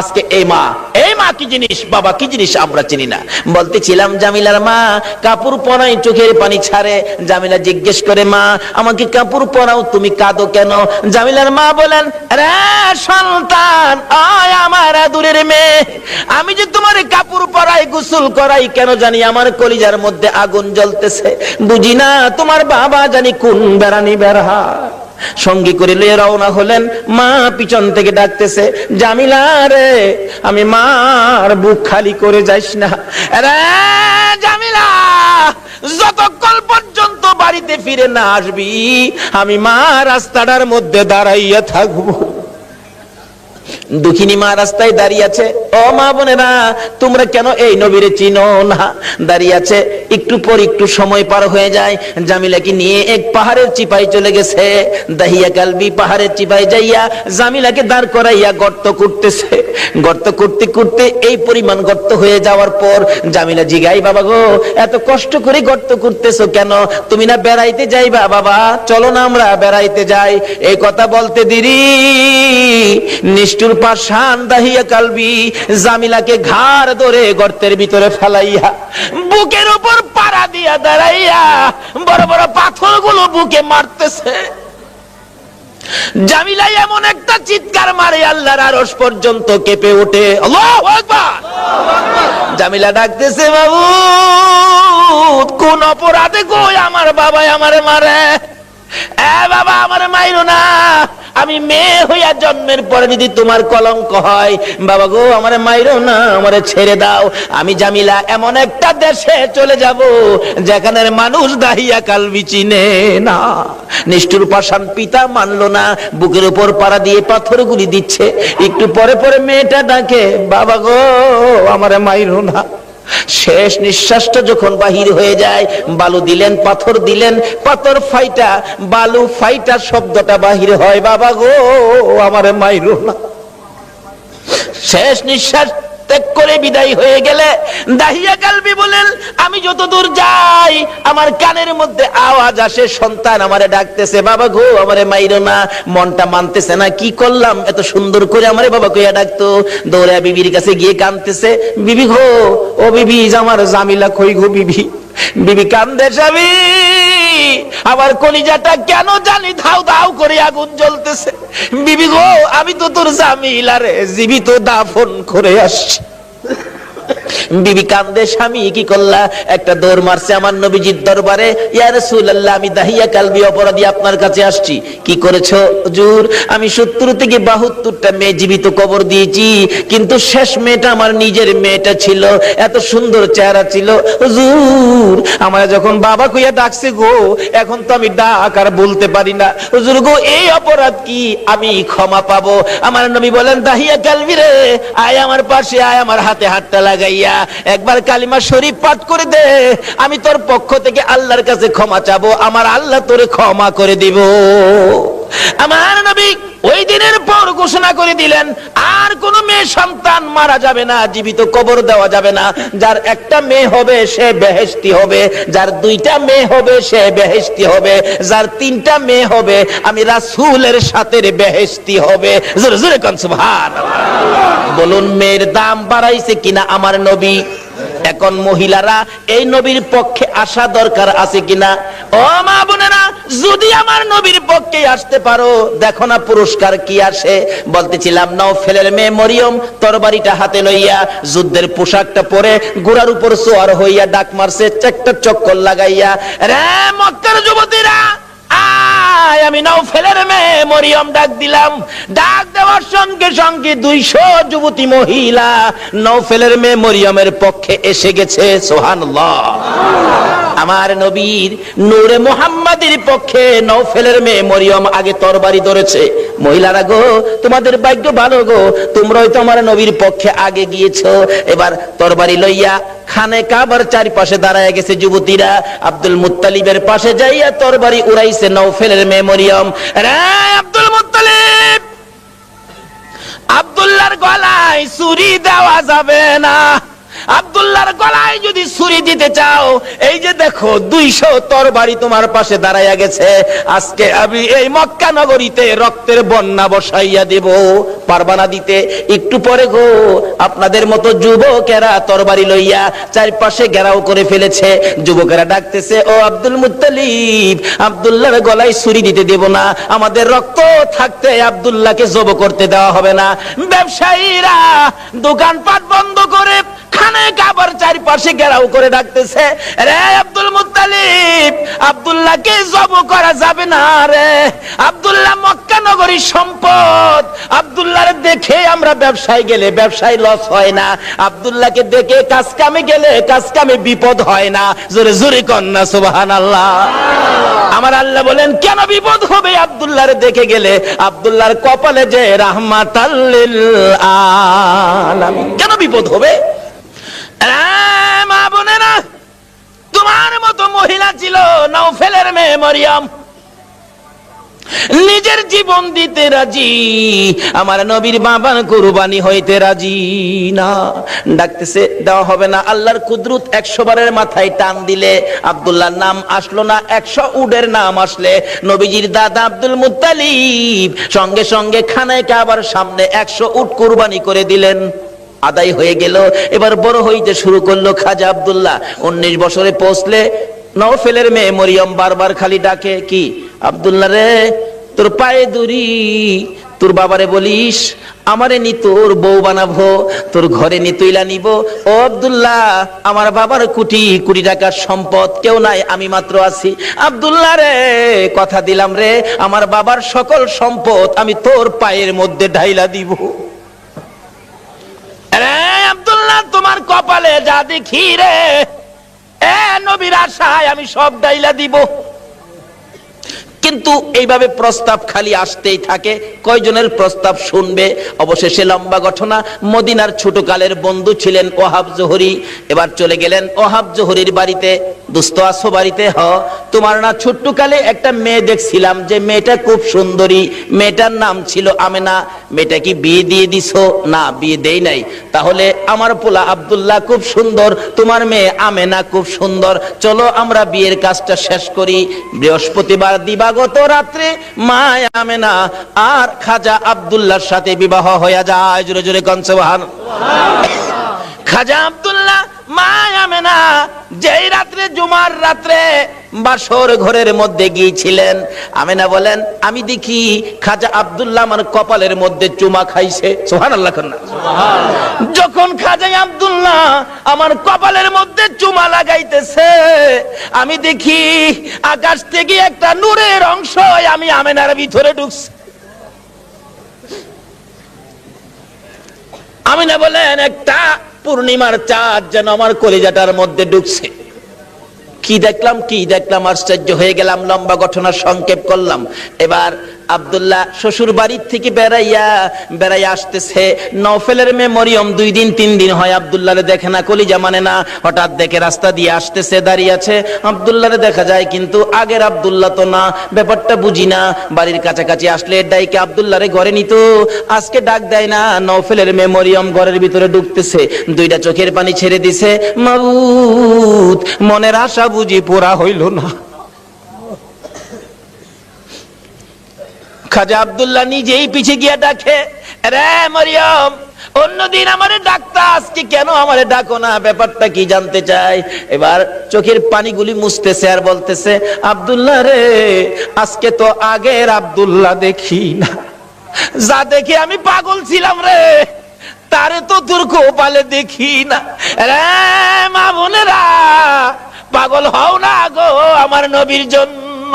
আজকে এই মা কি জিনিস, বাবা কি জিনিস আমরা চিনি না। বলতেছিলাম জামিলার মা কাপড় পরাই, চোখের পানি ছাড়ে। জামিলা জিজ্ঞেস করে, মা আমাকে কাপড় পরাও, তুমি কাঁদো কেন? জামিলার মা বলেন, রে সন্তান, আয় আমার আদুরের মেয়ে, আমি যে তোমার কাপড় পরাই, গোসল করাই, কেন জানি আমার কলিজার মধ্যে আগুন জ্বলতেছে, বুঝি না তোমার বাবা জানি কোন বেড়ানি বেড়া। সঙ্গী করে লয়ে রওনা হলেন। মা পিছন থেকে ডাকতেছে, জামিলা রে, আমি মার বুক খালি করে যাইস না রে জামিলা, যতক্ষণ পর্যন্ত বাড়িতে ফিরে না আসবি আমি মা রাস্তাটার মধ্যে দাঁড়াইয়া থাকবো। দুঃখিনী মা রাস্তায় দাঁড়িয়ে আছে। ও মা বোনেরা, তোমরা কেন এই নবীরে চিনো না? দাঁড়িয়ে আছে। একটু পর একটু সময় পার হয়ে যায়, জামিলাকে নিয়ে এক পাহাড়ের চিপায় চলে গেছে। দাহিয়া কালবি পাহাড়ের চিপায় যাইয়া জামিলাকে দাঁড় করাইয়া গর্ত করতেছে। গর্ত করতে করতে এই পরিমাণ গর্ত হয়ে যাওয়ার পর জামিলা জিগাই, বাবা গো এত কষ্ট করে গর্ত করতেছো কেন? তুমি না বেড়াইতে যাইবা? বাবা চলো না আমরা বেড়াইতে যাই। এই কথা বলতে দেরি নিষ্ঠুর পাষাণ দাহিয়া কালবি জামিলাকে ঘাড় ধরে গর্তের ভিতরে ফেলাইয়া বুকের উপর পাড়া দিয়া দাঁড়াইয়া বড় বড় পাথরগুলো বুকে মারতেছে। জামিলা এমন একটা চিৎকার মারে আল্লাহর আরশ পর্যন্ত কেঁপে ওঠে। আল্লাহু আকবার। জামিলা ডাকতেছে, বাবু কোন অপরাধে গো আমার বাবা আমারে মারে? বাবা আমারে মাইরো না, আমি মেয়ে হইয়া জন্মের পরে যদি তোমার কলঙ্ক হয়, বাবা গো আমারে মাইরো না, আমারে ছেড়ে দাও। আমি জামিলা এমন একটা দেশে চলে যাব যেখানের মানুষ দাহিয়া কালবি চিনে না। নিষ্ঠুর পাষাণ পিতা মানলো না, বুকের উপর পাড়া দিয়ে পাথরগুলি দিচ্ছে। একটু পরে পরে মেয়েটা ডাকে, বাবা গো আমারে মাইরো না। শেষ নিঃশ্বাসটা যখন বাহির হয়ে যায়, বালু দিলেন, পাথর দিলেন, পাথর ফাইটা বালু ফাইটা শব্দটা বাহির হয়, বাবা গো আমারে মাইরো না। শেষ নিঃশ্বাস ত্যাগ করে বিদায় হয়ে গেলে দাহিয়া কালবি বলেন, আমি যত দূর যাই আমার কানের মধ্যে আওয়াজ আসে, সন্তান আমারে ডাকতেছে, বাবা গো আমারে মাইরো না। মনটা মানতেছে না, কি করলাম এত সুন্দর করে আমারে বাবা কইয়া ডাকতো। দৌড়া বিবির কাছে গিয়ে কাঁদতেছে, বিবি গো, ও বিবি আমার জামিলা কই গো বিবি? বিবি কান্দে, স্বামী আমার কলিজাটা কেন জানি ধাউ ধাউ করে আগুন জ্বলতেছে। বিবি গো আমি তো তোর জামিলারে জীবিত দাফন করে আসছি। বিবি কান্দে, স্বামী কি করলা? একটা দৌড় মারছে আমার নবীজির দরবারে, ইয়া রাসূলুল্লাহ আমি দাহিয়া কালবি অপরাধী আপনার কাছে আসছি। কি করেছো হুজুর? আমি 70 থেকে 72টা মেয়ে জীবিত কবর দিয়েছি, কিন্তু শেষ মেয়েটা আমার নিজের মেয়েটা ছিল, এত সুন্দর চেহারা ছিল। হুজুর আমার যখন বাবা কইয়া ডাকছে গো, এখন তো আমি ডাক আর বলতে পারি না। হুজুর গো এই অপরাধ কি আমি ক্ষমা পাবো? আমার নবী বলেন, দাহিয়া কালবি রে আয় আমার পাশে আয়, আমার হাতে হাতটা লাগাইয়া লাগাইয়া একবার কালিমা শরীফ পাঠ করে দে, আমি তোর পক্ষ থেকে আল্লাহর কাছে ক্ষমা চাবো, আমার আল্লাহ তোরে ক্ষমা করে দিব। আমার নবী ওই দিনের পর ঘোষণা করে দিলেন, আর কোন মেয়ে সন্তান মারা যাবে না, জীবিত কবর দেওয়া যাবে না। যার একটা মেয়ে হবে সে বেহেশতি হবে, যার দুইটা মেয়ে হবে সে বেহেশতি হবে, যার তিনটা মেয়ে হবে আমি রাসূলের সাথে বেহেশতি হবে। জোরে জোরে কোন সুবহানাল্লাহ। বলুন মেয়ের দাম বাড়াইছে কিনা আমার নবী? এখন মহিলারা এই নবীর পক্ষে আসা দরকার আছে কিনা? ও মা বোনেরা, যদি আমার নবীর পক্ষে আসতে পারো, দেখো না পুরস্কার কি আসে। বলতেছিলাম নওফেলের মেয়ে মরিয়ম তরবারিটা হাতে লইয়া যুদ্ধের পোশাকটা পরে ঘোড়ার উপর সোয়ার হইয়া ডাক মারছে, একটা চক্কর লাগাইয়া, রে মক্কার যুবতীরা আমি নওফেলের মেয়ে মরিয়ম ডাক দিলাম। ডাক দেওয়ার সঙ্গে সঙ্গে 200 যুবতী মহিলা নওফেলের মেয়ে মরিয়মের পক্ষে এসে গেছে। সুবহানাল্লাহ। আমার নবীর নূরে মুহাম্মাদের পক্ষে নওফেলের মেয়ে মরিয়ম আগে তরবারি ধরেছে। মহিলারা গো, তোমাদের ভাগ্য ভালো গো, তোমরাই তো আমার নবীর পক্ষে আগে গিয়েছো। এবার তরবারি লইয়া খানে কাবার চারপাশে দাঁড়ায় গেছে যুবতীরা। আব্দুল মুত্তালিবের পাশে যাইয়া তরবারি উড়াইছে নওফেলের মেয়ে মরিয়ম। রে আব্দুল মুত্তালিব, আব্দুল্লাহর গলায় ছুরি দেওয়া যাবে না। আব্দুল্লাহর গলায় যদি ছুরি দিতে চাও, এই যে দেখো 200 তরবারি তোমার পাশে দাঁড়াইয়া গেছে, আজকে আমি এই মক্কা নগরীতে রক্তের বন্যা বসাইয়া দেব। পারবা না দিতে? একটু পরে গো আপনাদের মতো যুবকেরা তরবারি লইয়া চারপাশে ঘেরাও করে ফেলেছে। যুবকেরা ডাকতেছে, ও আব্দুল মুত্তালিব, আব্দুল্লাহর গলায় ছুরি দিতে দেব না, আমাদের রক্ত থাকতে আব্দুল্লাহকে জব করতে দেওয়া হবে না। ব্যবসায়ীরা দোকানপাট বন্ধ করে খানে কাবার চারপাশে ঘেরাও করে ডাকতেছে, রে আব্দুল মুত্তালিব, আব্দুল্লাহকে জব করা যাবে না রে, আব্দুল্লাহ মক্কা নগরীর সম্পদ, আব্দুল্লাহর দেখে আমরা ব্যবসায় গেলে ব্যবসায় লস হয় না, আব্দুল্লাহকে দেখে কাজ কামে গেলে কাজ কামে বিপদ হয় না। জোরে জোরে কন্যা সুবহানাল্লাহ। আমার আল্লাহ বলেন, কেন বিপদ হবে আব্দুল্লাহর দেখে গেলে? আব্দুল্লাহর কপালে যে রাহমাতাল লিল আলামিন, কেন বিপদ হবে? মা বোনেরা, তোমার মতো মহিলা ছিল নওফেলের মেয়ে মরিয়ম, নিজের জীবন দিতে রাজি, আমার নবীর বাবার কুরবানি হইতে রাজি না। ডাকতেছে, দেওয়া হবে না। আল্লাহর কুদরত 100 বারের মাথায় টান দিলে আব্দুল্লাহর নাম আসলো না, 100 উটের নাম আসলে নবীজির দাদা আব্দুল মুত্তালিব সঙ্গে সঙ্গে খানায় কাবার সামনে 100 উট কুরবানি করে দিলেন। আদায় হয়ে গেল। এবার বড় হইতে শুরু করলো খাজা আব্দুল্লাহ। 19 বছরে পৌঁছলে নওফেলের মেয়ে মরিয়ম বারবার খালি ডাকে, কি আব্দুল্লাহ রে, তোর পায়ে দড়ি, তোর বাবারে বলিস আমারে নি তোর বউ বানাবো, তোর ঘরে নি তুইলা নিব। ও আব্দুল্লাহ, আমার বাবার কোটি কোটি টাকার সম্পদ, কেউ নাই, আমি মাত্র আছি। আব্দুল্লাহ রে, কথা দিলাম রে, আমার বাবার সকল সম্পদ আমি তোর পায়ের মধ্যে ঢাইলা দিব। আব্দুল্লাহ, তোমার কপালে যা দেখি রে, এ নবীর আশায় আমি সব ডাইলা দিব। কিন্তু এইভাবে প্রস্তাব খালি আসতেই থাকে, কয়জনের প্রস্তাব শুনবে? অবশেষে লম্বা ঘটনা, মদিনার ছোটকালের বন্ধু ছিলেন ওহাব জোহরি। এবার চলে গেলেন ওহাব জোহরির বাড়িতে। দোস্ত আসো বাড়িতে? হ, তোমার না ছোট্টকালে একটা মেয়ে দেখছিলাম, যে মেয়েটা খুব সুন্দরী, মেয়েটার নাম ছিল আমেনা, মেয়েটা কি বিয়ে দিয়ে দিছো? না, বিয়ে দেই নাই। তাহলে আমার পোলা আব্দুল্লাহ খুব সুন্দর, তোমার মেয়ে আমেনা খুব সুন্দর, চলো আমরা বিয়ের কাজটা শেষ করি। বৃহস্পতিবার দিবাগত রাত্রে মা আমেনা আর খাজা আব্দুল্লাহর সাথে বিবাহ হয়ে যায়। জোরে জোরে কোন সুবহানাল্লাহ। খাজা আব্দুল্লাহ মা আমেনা যেই রাত্রে, জুমার রাত্রে বাসর ঘরের মধ্যে গিয়েছিলেন, আমেনা বলেন, আমি দেখি খাজা আব্দুল্লাহ আমার কপালের মধ্যে চুমা খাইছে। সুবহানাল্লাহ। যখন খাজা আব্দুল্লাহ আমার কপালের মধ্যে চুমা লাগাইতেছে, আমি দেখি আকাশ থেকে একটা নূরের অংশ আমি আমেনার ভিতরে ঢুকছে। আমেনা বলেন, একটা পূর্ণিমার চাঁদ যেন আমার কলিজাটার মধ্যে ঢুকছে। কি দেখলাম, কি দেখলাম, আশ্চর্য হয়ে গেলাম। লম্বা ঘটনা সংক্ষেপ করলাম। এবার আব্দুল্লাহ শ্বশুর বাড়ির থেকে বেড়াইয়া আসতেছে। নওফেলের মেয়ে মরিয়ম 2 দিন 3 দিন হয় আব্দুল্লাহরে দেখে না, কলিজা মানে না। হঠাৎ দেখে রাস্তা দিয়ে আসতেছে, দাঁড়িয়ে আছে, আব্দুল্লাহরে দেখা যায় কিন্তু আগের আব্দুল্লাহ তো না। ব্যাপারটা বুঝি না, বাড়ির কাছাকাছি আসলে ডাইকে আব্দুল্লাহরে ঘরে নিত, আজকে ডাক দেয় না। নওফেলের মেয়ে মরিয়ম ঘরের ভিতরে ঢুকতেছে, 2টা চোখের পানি ছেড়ে দিছে, মাবুদ মনের আশা বুঝি পুরা হইল না। খাজা আব্দুল্লাহ নিজেই পিছে গিয়া ডাকে, রে মরিয়ম, অন্যদিন আমারে ডাকতা, আজকে কেন আমারে ডাকো না? ব্যাপারটা কি জানতে চাই। এবার চোখের পানিগুলি মুছতেছে আর বলতেছে, আব্দুল্লাহ রে, আজকে তো আগের আব্দুল্লাহ দেখি না, যা দেখে আমি পাগল ছিলাম রে, তারে তো তোর কপালে দেখি না। রে মা বোনেরা, পাগল হও না গো আমার নবীর জন্য।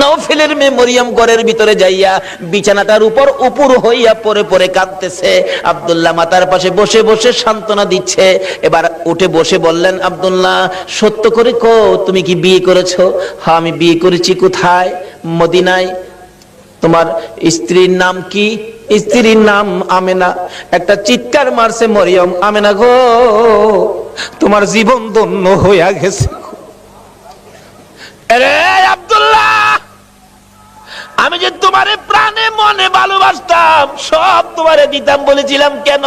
নওফেলের মেয়ে মরিয়ম ঘরের ভিতরে যাইয়া বিছানাটার উপর উপর হইয়া পরে পরে কাঁদতেছে। আব্দুল্লাহ মাতার পাশে বসে বসে সান্ত্বনা দিচ্ছে। এবার উঠে বসে বললেন, আব্দুল্লাহ সত্য করে কো, তুমি কি বিয়ে করেছো? হ্যাঁ আমি বিয়ে করেছি। কোথায়? মদিনায়। তোমার স্ত্রীর নাম কি? স্ত্রীর নাম আমেনা। একটা চিৎকার মারছে মরিয়ম, আমেনা গো, তোমার জীবন ধন্য হইয়া গেছে। আরে আব্দুল্লাহ, আমি যে তোমারে প্রাণে মনে ভালোবাসতাম, সব তোমারে দিতাম বলেছিলাম কেন?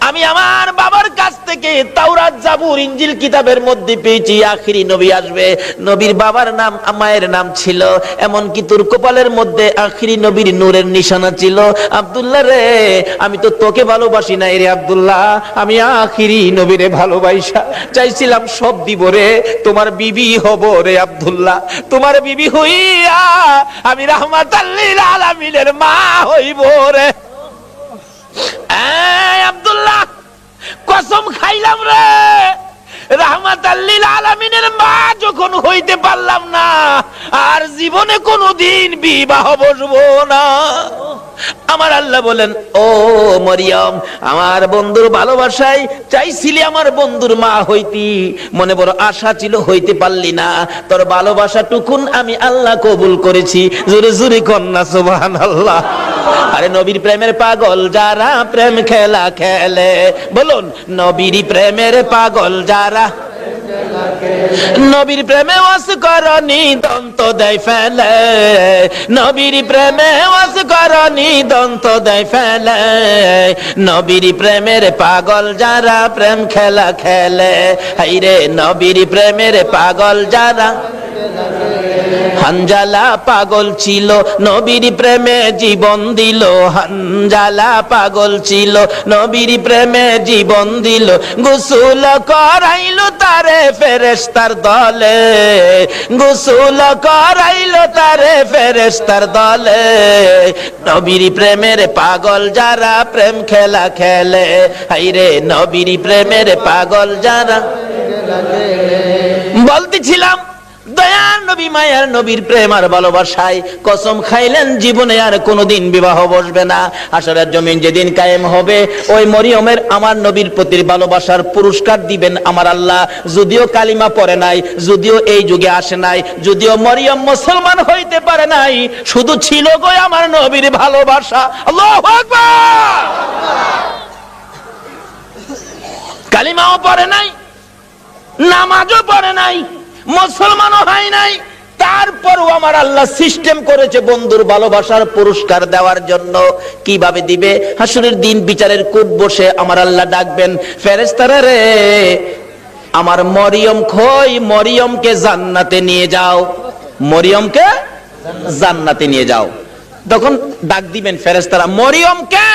আমি আমার বাবার কাছ থেকে তাওরাত, জাবুর, ইনজিল কিতাবের মধ্যে পেয়েছি আখিরি নবী আসবে। নবীর বাবার নাম, মায়ের নাম ছিল, এমনকি তোর কপালের মধ্যে আখিরি নবীর নূরের নিশানা ছিল। আব্দুল্লাহ রে, আমি তো তোকে ভালোবাসি না রে আব্দুল্লাহ, আমি আখিরি নবীরে ভালোবাসা চাইছিলাম, সব দিব রে, তোমার বিবি হব রে আব্দুল্লাহ, তোমার বিবি হইয়া আমি রাহমাতাল লিল আলামিনের মা হইব রে। আব্দুল্লাহ কসম খাইলাম রে, রাহমাতাল লিল আলামিনের মা যখন হইতে পারলাম না, আর জীবনে কোনোদিন বিবাহ বসবো না। আমার আল্লাহ বলেন, ও মরিয়ম, আমার বন্ধুর ভালোবাসায় চাইছিলি আমার বন্ধুর মা হইতি, মনে বড় আশা ছিল, হইতে পারলি না, তোর ভালোবাসা টুকুন আমি আল্লাহ কবুল করেছি। জোরে জোরে কন্যা সুবহানাল্লাহ। আরে নবীর প্রেমের পাগল যারা প্রেম খেলা খেলে, বলুন নবীর প্রেমের পাগল যারা, নবীর প্রেমে ওয়াস করনি দন্ত দেয় ফেলে, নবীর প্রেমে ওয়াস করনি দন্ত দেয় ফেলে, নবীর প্রেমের পাগল যারা প্রেম খেলা খেলে, হাইরে নবীর প্রেমের পাগল যারা। হানজালা পাগল ছিল, নবীর প্রেমে জীবন দিল, হানজালা পাগল ছিল, নবীর প্রেমে জীবন দিল, গোসল করাইল তারে ফেরেশতার দলে, গোসল করাইল তারে ফেরেশতার দলে, নবীর প্রেমের পাগল যারা প্রেম খেলা খেলে, হাইরে নবীর প্রেমের পাগল যারা। বলতেছিলাম দয়ার নবী, মায়ার নবীর প্রেম আর ভালোবাসায় কসম খাইলেন জীবনে আর কোনোদিন বিবাহ বসবে না। হাশরের জমিন যেদিন কায়েম হবে, ওই মরিয়মের আমার নবীর প্রতি ভালোবাসার পুরস্কার দিবেন আমার আল্লাহ। যদিও কালিমা পড়ে নাই, যদিও এই যুগে আসে নাই, যদিও মরিয়ম মুসলমান হইতে পারে নাই, শুধু ছিল গো আমার নবীর ভালোবাসা। আল্লাহু আকবার। কালিমাও পড়ে নাই, নামাজও পড়ে নাই, মুসলমানও হয় নাই, তারপরও আমার আল্লাহ সিস্টেম করেছে বন্ধুর ভালোবাসার পুরস্কার দেওয়ার জন্য। কিভাবে দিবে? হাসরের দিন বিচারের কোর্ট বসে আমার আল্লাহ ডাকবেন, ফেরেশতারা রে, আমার মরিয়ম কই, মরিয়মকে জান্নাতে নিয়ে যাও, মরিয়মকে জান্নাতে নিয়ে যাও। তখন ডাক দিবেন ফেরেশতারা, মরিয়মকে